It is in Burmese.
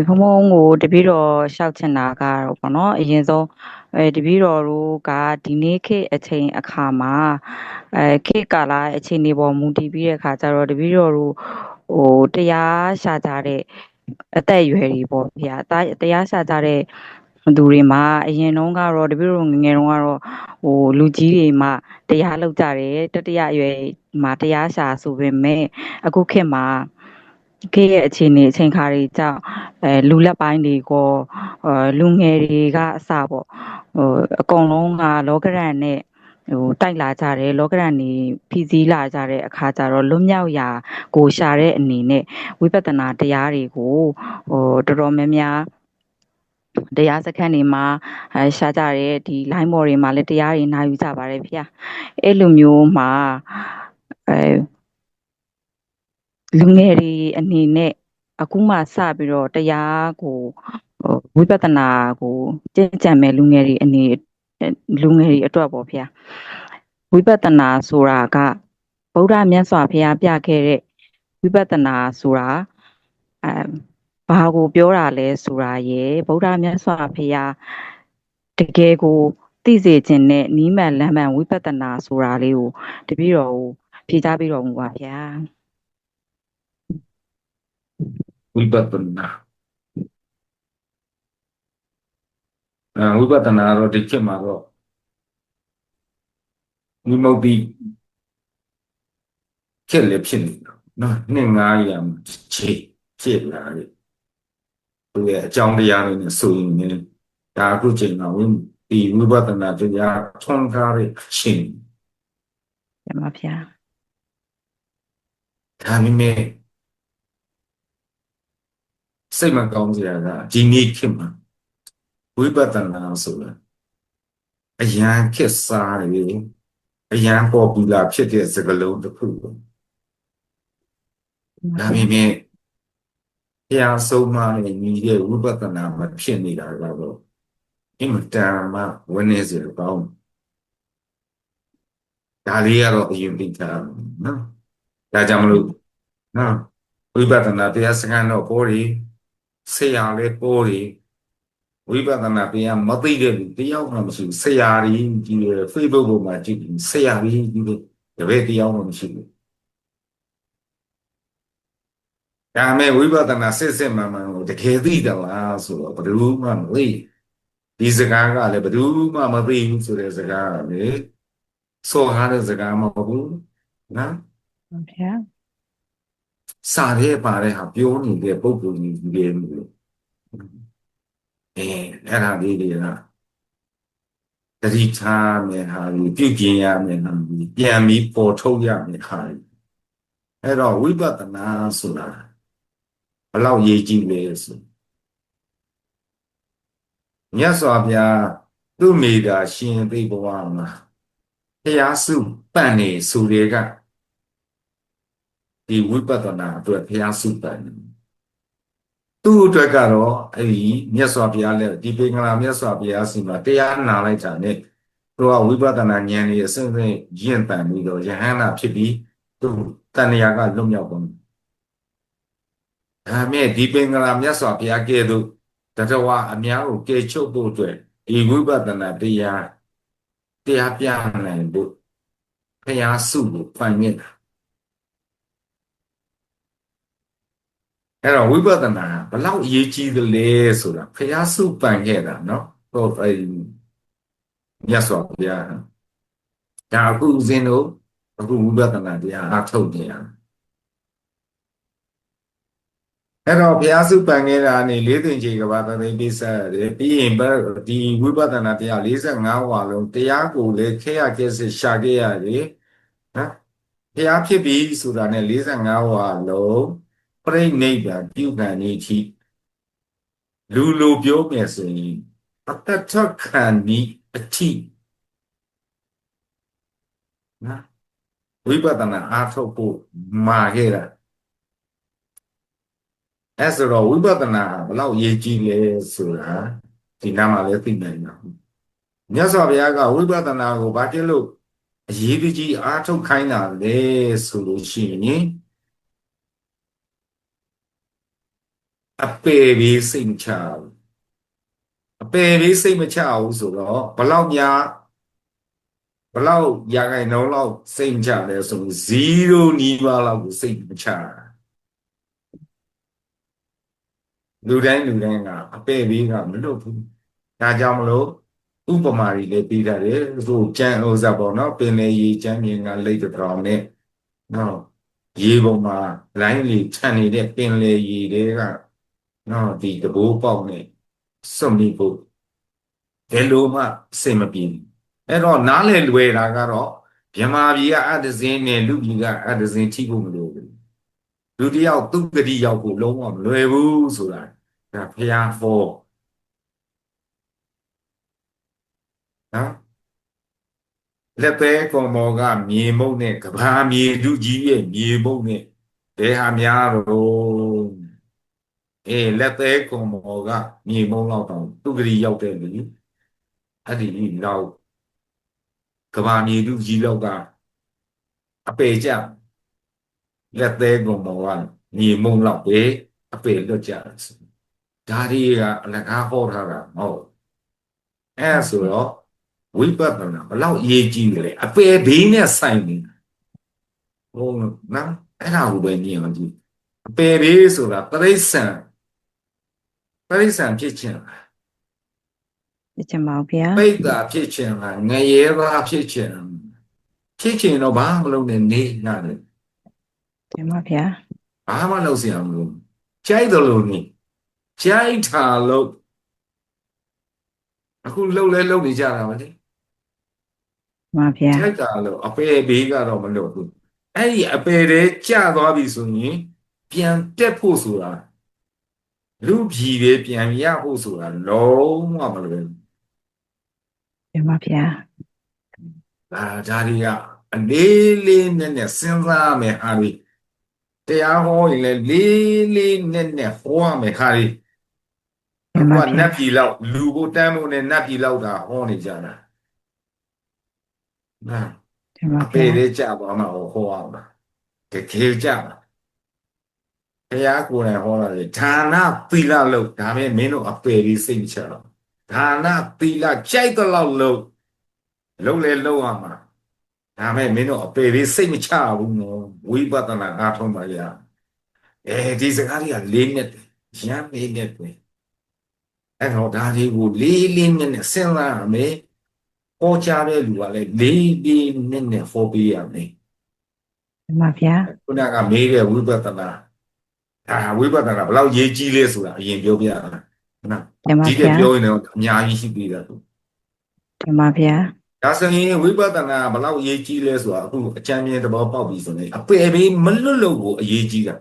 ဘုံဘုံကိုတပည့်တော်လျှောက်ချင်တာကတော့ပေါ့နော်အရင်ဆုံးတပည့်တော်တို့ကဒီနေ့ခေတ်အချိန်အခါမှာခေတ်ကာလအခြေအနေပေါ်မူတည်ပြီးတဲ့အခါကျတော့တပည့်တော်တို့တရားရှာကြတဲ့အသက်အရွယ်တွေပေါ့ဗျာတရားရှာကြတဲ့သူတွေမှာအရင်တုန်းကတော့တပည့်တော်ငယ်ငယ်တုန်းကတော့လူကြီးတွေမှတရားလုပ်ကြတယ်တတိယအရွယ်မှာတရားရှာဆိုပေမဲ့အခုခေတ်မှာခေတ်ရဲ့အခြေအနေအချိန်ခါတွေကြောင့်လူလတ်ပိုင်းတွေကိုလူငယ်တွေကအစပေါ့အကုန်လုံးကလောကရန်နဲ့တိုက်လာကြတယ်လောကရန်နေဖြီးစည်းလာကြတဲ့အခါကျတော့လွတ်မြောက်ရာကိုရှာတဲ့အနေနဲ့ဝိပဿနာတရားတွေကိုတော်တော်များများတရားစခန်းတွေမှာရှာကြတယ်ဒီ line ပေါ်တွေမှာလည်းတရားတွေနာယူကြပါတယ်ဖေ။အဲ့လိုမျိုးမှာလူငယ်တွေအနေနဲ့အခုမှစပြီးတော့တရားကိုဝိပဿနာကိုကျင့်ကြံမဲ့လူငယ်တွေအတွက်ပေါ့ဖေ။ဝိပဿနာဆိုတာကဗုဒ္ဓမြတ်စွာဘုရားပြခဲ့တဲ့ဝိပဿနာဆိုတာဘာကိုပြောတာလဲဆိုတာရယ်ဗုဒ္ဓမြတ်စွာဘုရားတကယ်ကိုသိစေခြင်းနဲ့နီးမှန်လမ်းမှန်ဝိပဿနာဆိုတာလေးကိုတပည့်တော်ကိုဖြေကြားပြီးတော်မူပါဗျာဝိပဿနာဝိပဿနာတော့ဒီခေတ်မှာတော့ဝိမု ക്തി ခေတ်လည်းဖြစ်နေတော့နော်နှစ်900ချိန်ဖြစ်လာတယ်သူရဲ့အကြောင်းတရားတွေနဲ့ဆိုရင်လည်းဒါအခုချိန်မှာဒီဝိပဿနာတရားထွန်းကားတဲ့အချိန်ပြန်ပါဗျာဒါပေမဲ့စိတ်မကောင်းစရာကဒီနေ့ခေတ်မှာဝိပဿနာဆိုတာအရန်ခေတ်စားတယ်အရန်ပေါ်ပူလာဖြစ်တဲ့စကားလုံးတစ်ခုဒါပေမဲ့တရားဆုံးမနဲ့ညီတဲ့ဝိပဿနာမှာဖြစ်နေတာကတော့အင်မတန်မှဝန်းနေစရာကောင်းဒါလေးကတော့အရင်သိထားနော်ဒါကြောင့်မလို့နော်ဝိပဿနာတရားစခန်းတော့ပေါ်ရီဆရာလေးပေါ်ရီဝိပဿနာတရားမသိတဲ့လူတယောက်မှမရှိဘူးဆရာကြီးကြီး Facebook ပေါ်မှာကြည့်ပြီးဆရာကြီးကြီးတပည့်တယောက်မှမရှိဘူးဒါမဲ့ဝိပဿနာစစ်မှန်မှန်ကိုတကယ်သိတယ်လားဆိုတော့ဘယ်သူမှမသိဒီစကားကလည်းဘယ်သူမှမသိဘူးဆိုတဲ့စကားကလေစော်ကားတဲ့စကားမဟုတ်ဘူးနော်ဟုတ်ဗျာစာရဲပါတဲ့ဟာပြောနေတဲ့ပုံပုံကြီးတွေလို့အဲ့ဒါလေးတွေကတတိထားမယ်ဟာကြီးပြုပြင်ရမယ်ဟာကြီးပြန်ပြီးပေါ်ထုတ်ရမယ်ဟာကြီးအဲ့တော့ဝိပဿနာဆိုတာဘလောက်ရေးကြည့်လဲဆိုမြတ်စွာဘုရားသူ့မိတာရှင်သိဘဝမှာတရားစုပန့်နေဆိုတွေကဒီဝိပဿနာအတွက်ဘုရားစုပန့်နေသူ့အတွက်ကတော့အဲ့ဒီမြတ်စွာဘုရားလည်းဒီပင်္ဂလာမြတ်စွာဘုရားစီမှာတရားနာလိုက်တာနဲ့သူကဝိပဿနာဉာဏ်ကြီးအစဉ်စဉ်ရင့်တန်ပြီးတော့ယဟန္တာဖြစ်ပြီးသူတဏှာကလွတ်မြောက်ကုန်ဒါမဲ့ဒီပင်္ဂလာမြတ်စွာဘုရားကဲ့သို့တတဝအများကိုကယ်ချုပ်ဖို့အတွက်ဒီဝိပဿနာတရားပြနိုင်ဖို့ဘုရားစုကိုဖန်မြင့်တာအဲ့တော့ဝိပဿနာဘလောက်အရေးကြီးသလဲဆိုတာဘုရားစုပန်ခဲ့တာနော်ဟုတ်အဲ့မြတ်စွာဘုရားဒါအခုဦးဇင်းတို့အခုဝိပဿနာတရားအထုတ်နေရအဲ့တော့ဘုရားစုပန်ခဲ့တာနေလေးသိင်ကြီးကဘာသတိပိစရတယ်ပြီးရင်ဒီဝိပဿနာတရား45ဝါလုံးတရားကိုလည်းခဲရကျက်စစ်ရှာခဲ့ရတယ်နော်ဘုရားဖြစ်ပြီဆိုတာနဲ့45ဝါလုံးပြိဋိဘံပြုခံနေချီလူလိုပြောမယ်ဆိုရင်အတ္တခံဒီအထိနော်ဝိပဿနာအားထုတ်ဖို့မှာခဲ့တာအဲ့ဆိုတော့ဝိပဿနာဘယ်လောက်ရေးကြည့်လဲဆိုတာဒီနားမှာလည်းသိနိုင်တာမြတ်စွာဘုရားကဝိပဿနာကိုဘာဖြစ်လို့အရေးကြီးအားထုတ်ခိုင်းတာလဲဆိုလို့ရှိရင် အပေပြီးစိတ်မချဘူးအပေပြီးစိတ်မချဘူးဆိုတော့ဘလောက်ရာခိုင်နှုန်းလောက်စိတ်မချလဲဆို0နီးပါးလောက်ကိုစိတ်မချလူတိုင်းကအပေပြီးကမလွတ်ဘူးဒါကြောင့်မလို့ဥပမာတွေလည်းပြီးတာတယ်ဆိုကြံဥစားပေါ့နော်ပင်လေရေချမ်းမြေကလိတ်တော်နဲ့နော်ရေပေါ်မှာလိုင်းလေးခြံနေတဲ့ပင်လေရေတွေကနော်ဒီတဘိုးပေါက်နဲ့စွန့်မိဖို့ဘယ်လိုမှအဆင်မပြေဘူးအဲ့တော့နားလေလွယ်တာကတော့မြမာပြည်ကအတဇင်းနဲ့လူပြည်ကအတဇင်းထိဖို့မလိုဘူးလူတယောက်သူဂတိရောက်ဖို့လုံးဝမလွယ်ဘူးဆိုတာဒါဖျားဖောနော်လက်သေးကွန်မော်ကမြေမုံနဲ့ကဘာမြေလူကြီးရဲ့မြေမုံနဲ့ဘယ်ဟာများတော့လက်သေးကွန်မော်ကမြေမုံလောက်တော့သူဂတိရောက်တဲ့လူအဲ့ဒီလောက်ကဘာမြေလူကြီးလောက်ကအပေကြလက်သေးကွန်မော်ကမြေမုံလောက်ပဲအပေလွတ်ကြတယ်ဒါတွေကအလကားဟောထားတာမဟုတ်အဲ့ဆိုတော့ဝိပဿနာဘလောက်အရေးကြီးလဲအပေဘေးနဲ့ဆိုင်နေဟိုနော်အဲ့ဒါကိုပဲမြင်အောင်ကြည့်အပေဘေးဆိုတာတိရစ္ဆာန်ဖြစ်ခြင်းလားဖြစ်ချင်ပါဗျာပိတ်တာဖြစ်ခြင်းလားငရဲသားဖြစ်ခြင်းတော့ဘာမှမလုပ်နဲ့နေရတယ်တင်ပါဗျာဘာမှလုပ်စရာမလိုကြိုက်တယ်လို့နေကြိုက်တာလို့အခုလှုပ်နေကြတာပါလေပါဗျာကြိုက်တာလို့အပေဘေးကတော့မလုပ်ဘူးအဲ့ဒီအပေတွေကျသွားပြီဆိုရင်ပြန်တက်ဖို့ဆိုတာလူပြည်ပဲပြန်ရဖို့ဆိုတာလုံးဝမလွယ်ဘူးတင်ပါဗျာဒါတွေကအလေးနဲ့စဉ်းစားမယ်ဟာဒီတရားဟောရင်လည်းလေးနဲ့ဟောရမယ်ဟာဒီအခုကနတ်ပြည်လောက်လူကိုတန်းဖို့နဲ့နတ်ပြည်လောက်တာဟောနေကြတာအပေလေးကြပါမှာဟောအောင်ပါတကယ်ကြပါတရားကိုယ်တိုင်ဟောတာလေဒါနသီလလို့ဒါပဲမင်းတို့အပေလေးစိတ်ချတော့ဒါနသီလကြိုက်တဲ့လောက်လို့လေလုံးရမှာဒါမဲ့မင်းတို့အပေလေးစိတ်မချဘူးနော်ဝိပဿနာအားထုတ်ပါရဒီစကားတွေကလေးနဲ့ရမ်းလေးနဲ့ပဲအဲ့တော့ဒါတွေကိုလေးနဲ့စဉ်းစားရမယ်ဟောကြားတဲ့လူကလည်းလေးနဲ့ဟောပေးရမယ်တင်ပါဗျာခုနကမေးတဲ့ဝိပဿနာဝိပဿနာဘယ်လောက်ရေးကြီးလဲဆိုတာအရင်ပြောပြရတာနော်ဒီကပြောရင်တော့အများကြီးရှိသေးတာသူတင်ပါဗျာဒါဆိုရင်ဝိပဿနာဘယ်လောက်အရေးကြီးလဲဆိုတာအခုအချမ်းမြင်သဘောပေါက်ပြီဆိုရင်အပေဘေးမလွတ်လို့ကိုအရေးကြီးတာ